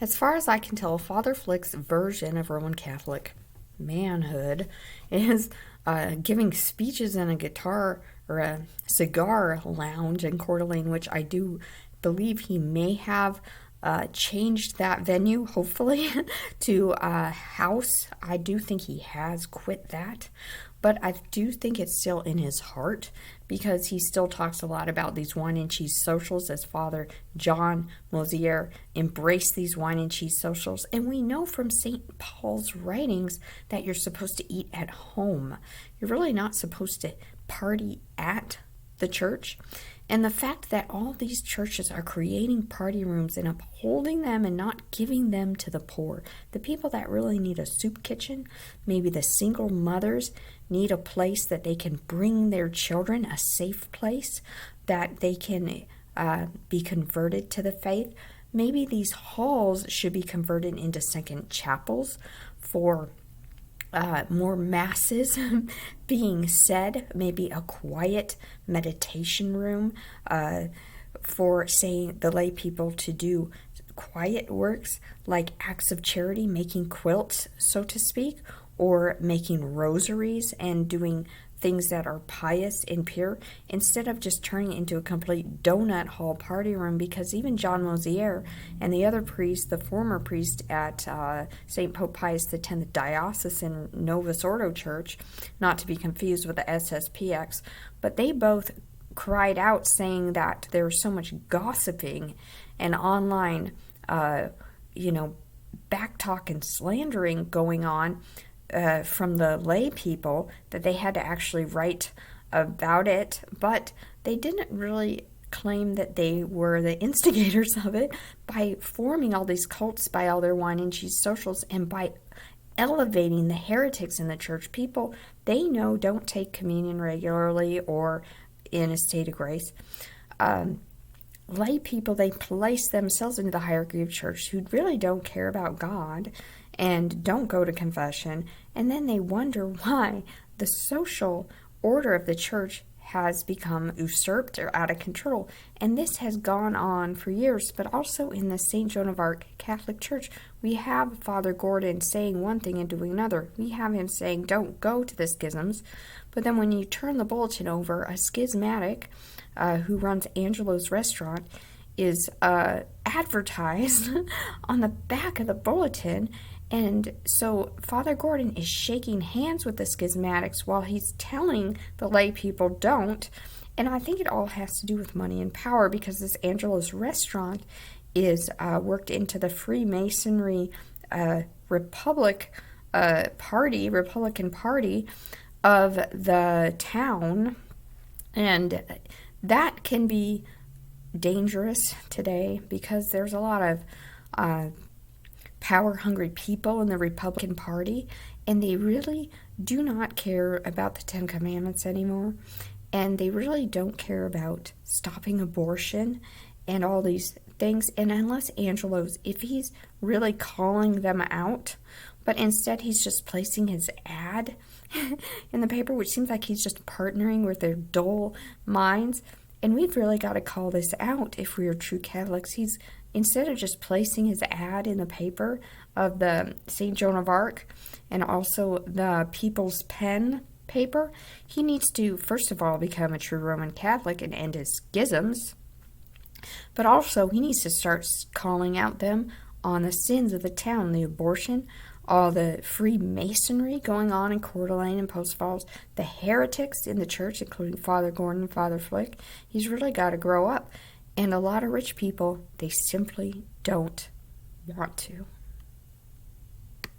As far as I can tell, Father Flick's version of Roman Catholic manhood is giving speeches in a guitar or a cigar lounge in Coeur d'Alene, which I do believe he may have changed that venue, hopefully, to a house. I do think he has quit that, but I do think it's still in his heart because he still talks a lot about these wine and cheese socials, as Father John Mosier embraced these wine and cheese socials. And we know from St. Paul's writings that you're supposed to eat at home. You're really not supposed to party at the church. And the fact that all these churches are creating party rooms and upholding them and not giving them to the poor, the people that really need a soup kitchen, maybe the single mothers need a place that they can bring their children, a safe place that they can be converted to the faith. Maybe these halls should be converted into second chapels for more masses being said, maybe a quiet meditation room for, say, the lay people to do quiet works like acts of charity, making quilts, so to speak, or making rosaries and doing things that are pious and pure, instead of just turning it into a complete donut hall party room. Because even John Mosier and the other priest, the former priest at St. Pope Pius X Diocesan Novus Ordo Church, not to be confused with the SSPX, but they both cried out saying that there was so much gossiping and online, backtalk and slandering going on from the lay people that they had to actually write about it, but they didn't really claim that they were the instigators of it by forming all these cults by all their wine and cheese socials and by elevating the heretics in the church. People they know don't take communion regularly or in a state of grace. Lay people, they place themselves into the hierarchy of church who really don't care about God and don't go to confession, and then they wonder why the social order of the church has become usurped or out of control. And this has gone on for years, but also in the St. Joan of Arc Catholic Church, we have Father Gordon saying one thing and doing another. We have him saying, don't go to the schisms, but then when you turn the bulletin over, a schismatic who runs Angelo's restaurant is advertised on the back of the bulletin. And so Father Gordon is shaking hands with the schismatics while he's telling the lay people don't. And I think it all has to do with money and power, because this Angelo's restaurant is worked into the Freemasonry Republican Party of the town. And that can be dangerous today because there's a lot of power-hungry people in the Republican Party, and they really do not care about the Ten Commandments anymore, and they really don't care about stopping abortion and all these things. And unless Angelo's, if he's really calling them out, but instead he's just placing his ad in the paper, which seems like he's just partnering with their dull minds. And we've really got to call this out if we are true Catholics. He's, instead of just placing his ad in the paper of the St. Joan of Arc and also the People's Pen paper, he needs to, first of all, become a true Roman Catholic and end his schisms. But also, he needs to start calling out them on the sins of the town, the abortion, all the Freemasonry going on in Coeur d'Alene and Post Falls, the heretics in the church, including Father Gordon and Father Flick. He's really got to grow up. And a lot of rich people, they simply don't want to.